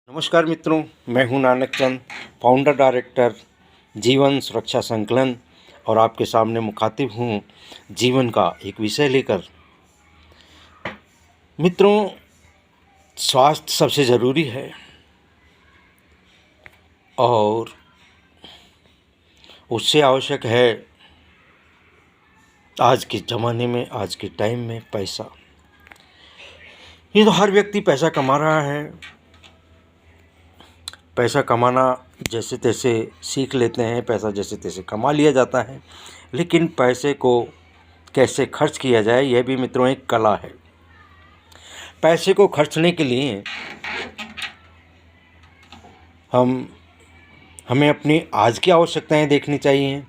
नमस्कार मित्रों, मैं हूं नानक चंद, फाउंडर डायरेक्टर जीवन सुरक्षा संकलन और आपके सामने मुखातिब हूं जीवन का एक विषय लेकर। मित्रों, स्वास्थ्य सबसे ज़रूरी है और उससे आवश्यक है आज के ज़माने में, आज के टाइम में पैसा। ये तो हर व्यक्ति पैसा कमा रहा है। पैसा कमाना जैसे तैसे सीख लेते हैं, पैसा जैसे तैसे कमा लिया जाता है, लेकिन पैसे को कैसे खर्च किया जाए यह भी मित्रों एक कला है। पैसे को खर्चने के लिए हमें अपनी आज की आवश्यकताएं देखनी चाहिए।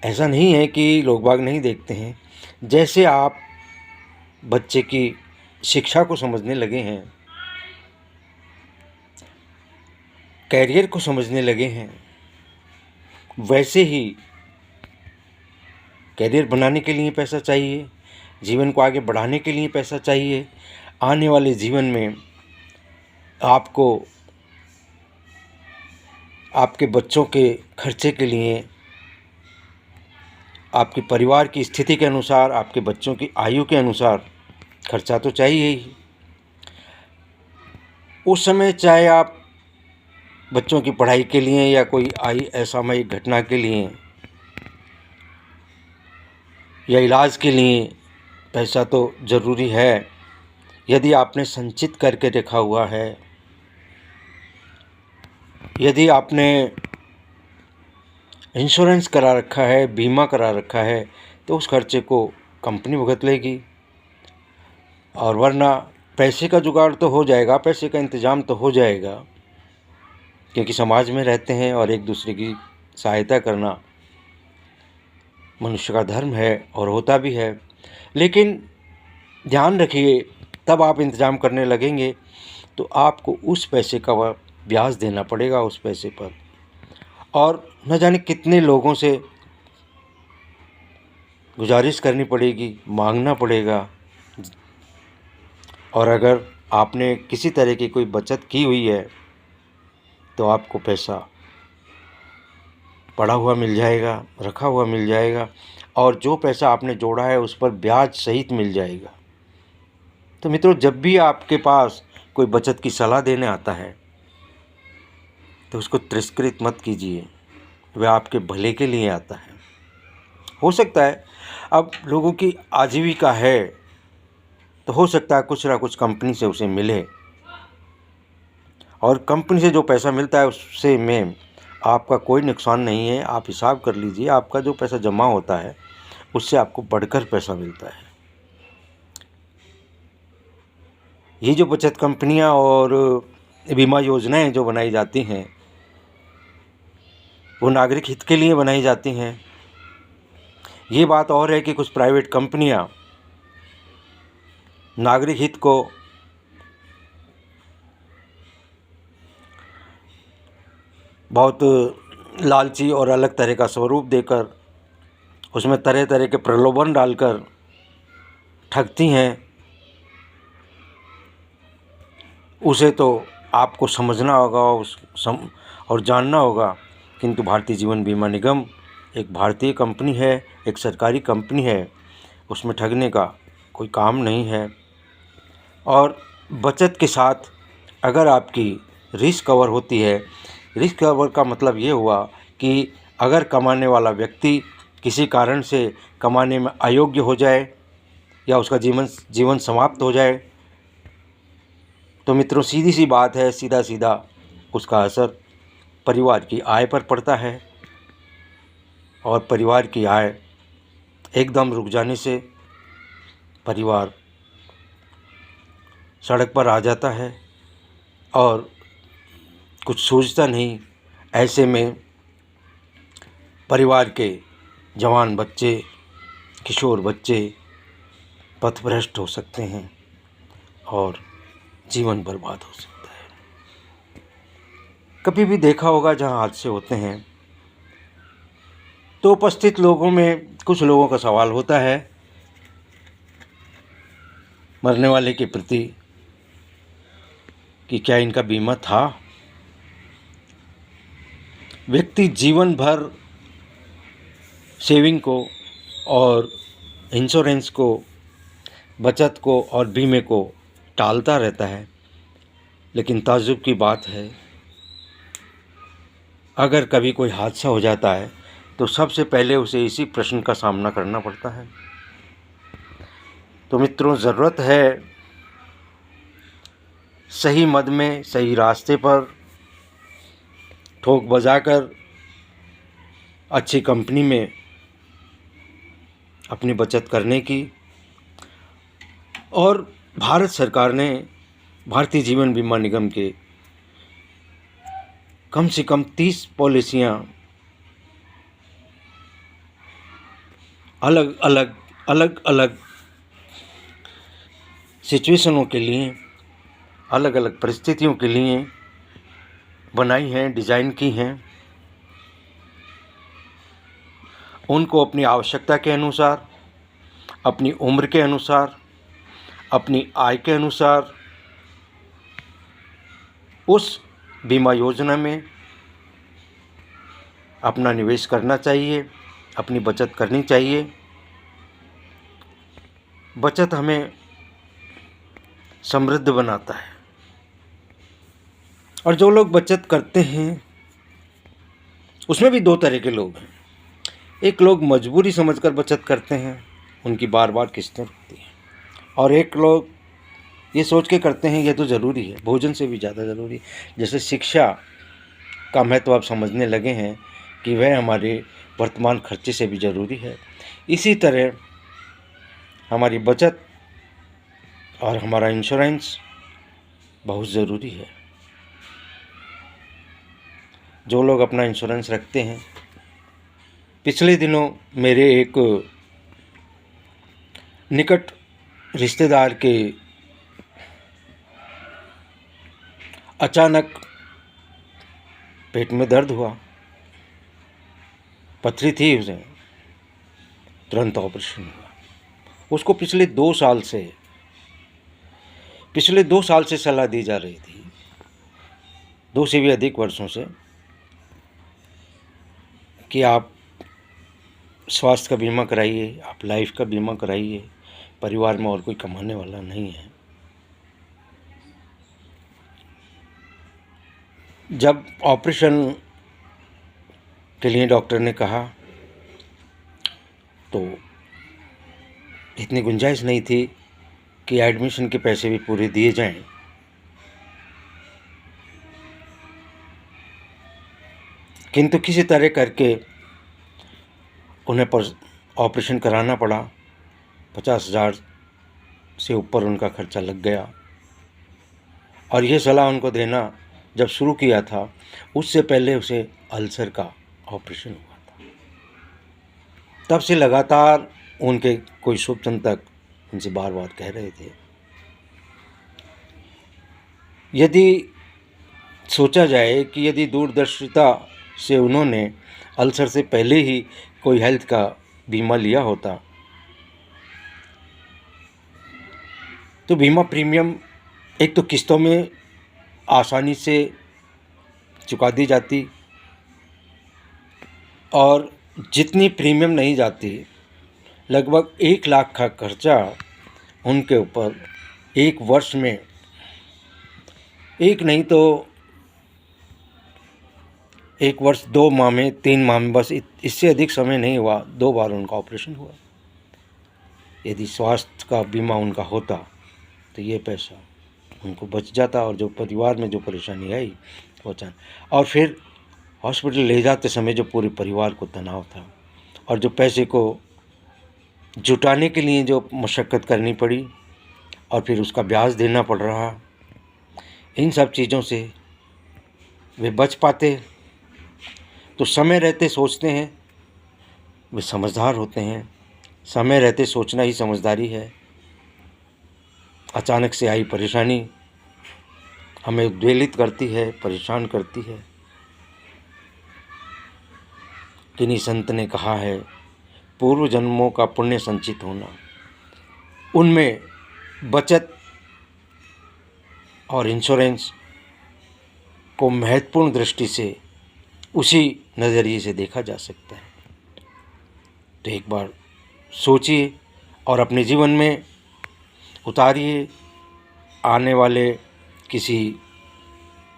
ऐसा नहीं है कि लोग बाग नहीं देखते हैं। जैसे आप बच्चे की शिक्षा को समझने लगे हैं, कैरियर को समझने लगे हैं, वैसे ही कैरियर बनाने के लिए पैसा चाहिए, जीवन को आगे बढ़ाने के लिए पैसा चाहिए। आने वाले जीवन में आपको आपके बच्चों के खर्चे के लिए, आपके परिवार की स्थिति के अनुसार, आपके बच्चों की आयु के अनुसार खर्चा तो चाहिए ही। उस समय चाहे आप बच्चों की पढ़ाई के लिए या कोई असामयिक घटना के लिए या इलाज के लिए पैसा तो ज़रूरी है। यदि आपने संचित करके रखा हुआ है, यदि आपने इंश्योरेंस करा रखा है, बीमा करा रखा है, तो उस खर्चे को कंपनी भुगत लेगी। और वरना पैसे का जुगाड़ तो हो जाएगा, पैसे का इंतज़ाम तो हो जाएगा, क्योंकि समाज में रहते हैं और एक दूसरे की सहायता करना मनुष्य का धर्म है और होता भी है। लेकिन ध्यान रखिए, तब आप इंतज़ाम करने लगेंगे तो आपको उस पैसे का ब्याज देना पड़ेगा उस पैसे पर, और न जाने कितने लोगों से गुजारिश करनी पड़ेगी, मांगना पड़ेगा। और अगर आपने किसी तरह की कोई बचत की हुई है तो आपको पैसा पड़ा हुआ मिल जाएगा, रखा हुआ मिल जाएगा, और जो पैसा आपने जोड़ा है उस पर ब्याज सहित मिल जाएगा। तो मित्रों, जब भी आपके पास कोई बचत की सलाह देने आता है तो उसको तिरस्कृत मत कीजिए, वह आपके भले के लिए आता है। हो सकता है अब लोगों की आजीविका है तो हो सकता है कुछ ना कुछ कंपनी से उसे मिले, और कंपनी से जो पैसा मिलता है उससे में आपका कोई नुकसान नहीं है। आप हिसाब कर लीजिए, आपका जो पैसा जमा होता है उससे आपको बढ़कर पैसा मिलता है। ये जो बचत कंपनियां और बीमा योजनाएं जो बनाई जाती हैं वो नागरिक हित के लिए बनाई जाती हैं। ये बात और है कि कुछ प्राइवेट कंपनियां नागरिक हित को बहुत लालची और अलग तरह का स्वरूप देकर, उसमें तरह तरह के प्रलोभन डालकर ठगती हैं। उसे तो आपको समझना होगा और जानना होगा। किंतु भारतीय जीवन बीमा निगम एक भारतीय कंपनी है, एक सरकारी कंपनी है, उसमें ठगने का कोई काम नहीं है। और बचत के साथ अगर आपकी रिस्क कवर होती है, रिस्क कवर का मतलब ये हुआ कि अगर कमाने वाला व्यक्ति किसी कारण से कमाने में अयोग्य हो जाए या उसका जीवन समाप्त हो जाए तो मित्रों, सीधी सी बात है, सीधा सीधा उसका असर परिवार की आय पर पड़ता है, और परिवार की आय एकदम रुक जाने से परिवार सड़क पर आ जाता है और कुछ सोचता नहीं। ऐसे में परिवार के जवान बच्चे, किशोर बच्चे पथभ्रष्ट हो सकते हैं और जीवन बर्बाद हो सकता है। कभी भी देखा होगा जहां हादसे होते हैं तो उपस्थित लोगों में कुछ लोगों का सवाल होता है मरने वाले के प्रति कि क्या इनका बीमा था। व्यक्ति जीवन भर सेविंग को और इंश्योरेंस को, बचत को और बीमे को टालता रहता है, लेकिन ताज्जुब की बात है, अगर कभी कोई हादसा हो जाता है तो सबसे पहले उसे इसी प्रश्न का सामना करना पड़ता है। तो मित्रों, ज़रूरत है सही मद में, सही रास्ते पर ठोक बजाकर अच्छी कंपनी में अपनी बचत करने की। और भारत सरकार ने भारतीय जीवन बीमा निगम के कम से कम 30 पॉलिसियाँ अलग अलग सिचुएशनों के लिए, अलग अलग परिस्थितियों के लिए बनाई हैं, डिज़ाइन की हैं। उनको अपनी आवश्यकता के अनुसार, अपनी उम्र के अनुसार, अपनी आय के अनुसार उस बीमा योजना में अपना निवेश करना चाहिए, अपनी बचत करनी चाहिए। बचत हमें समृद्ध बनाता है। और जो लोग बचत करते हैं उसमें भी दो तरह के लोग हैं। एक लोग मजबूरी समझकर बचत करते हैं, उनकी बार बार किस्तें रुकती हैं। और एक लोग ये सोच के करते हैं ये तो ज़रूरी है, भोजन से भी ज़्यादा ज़रूरी। जैसे शिक्षा का महत्व आप समझने लगे हैं कि वह हमारे वर्तमान खर्चे से भी ज़रूरी है, इसी तरह हमारी बचत और हमारा इंश्योरेंस बहुत ज़रूरी है। जो लोग अपना इंश्योरेंस रखते हैं, पिछले दिनों मेरे एक निकट रिश्तेदार के अचानक पेट में दर्द हुआ, पथरी थी उसे, तुरंत ऑपरेशन हुआ। उसको पिछले 2 साल से सलाह दी जा रही थी, 2 से भी अधिक वर्षों से, कि आप स्वास्थ्य का बीमा कराइए, आप लाइफ का बीमा कराइए, परिवार में और कोई कमाने वाला नहीं है। जब ऑपरेशन के लिए डॉक्टर ने कहा तो इतनी गुंजाइश नहीं थी कि एडमिशन के पैसे भी पूरे दिए जाएं। किंतु किसी तरह करके उन्हें ऑपरेशन कराना पड़ा। 50,000 से ऊपर उनका खर्चा लग गया। और ये सलाह उनको देना जब शुरू किया था, उससे पहले उसे अल्सर का ऑपरेशन हुआ था। तब से लगातार उनके कोई शुभचिंतक उनसे बार बार कह रहे थे, यदि सोचा जाए कि यदि दूरदर्शिता से उन्होंने अल्सर से पहले ही कोई हेल्थ का बीमा लिया होता तो बीमा प्रीमियम एक तो किस्तों में आसानी से चुका दी जाती, और जितनी प्रीमियम नहीं जाती, लगभग 1 लाख का खर्चा उनके ऊपर एक वर्ष में, एक नहीं तो 1 वर्ष 2 माह में, 3 माह में, बस इससे अधिक समय नहीं हुआ, 2 बार उनका ऑपरेशन हुआ। यदि स्वास्थ्य का बीमा उनका होता तो ये पैसा उनको बच जाता, और जो परिवार में जो परेशानी आई वो और फिर हॉस्पिटल ले जाते समय जो पूरे परिवार को तनाव था, और जो पैसे को जुटाने के लिए जो मशक्क़त करनी पड़ी, और फिर उसका ब्याज देना पड़ रहा, इन सब चीज़ों से वे बच पाते। तो समय रहते सोचते हैं, वे समझदार होते हैं। समय रहते सोचना ही समझदारी है। अचानक से आई परेशानी हमें उद्वेलित करती है, परेशान करती है। किन्हीं संत ने कहा है, पूर्व जन्मों का पुण्य संचित होना, उनमें बचत और इंश्योरेंस को महत्वपूर्ण दृष्टि से उसी नज़रिए से देखा जा सकता है। तो एक बार सोचिए और अपने जीवन में उतारिए। आने वाले किसी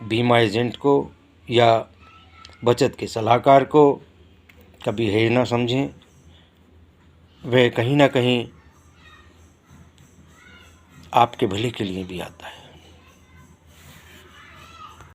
बीमा एजेंट को या बचत के सलाहकार को कभी हेय ना समझें। वह कहीं ना कहीं आपके भले के लिए भी आता है।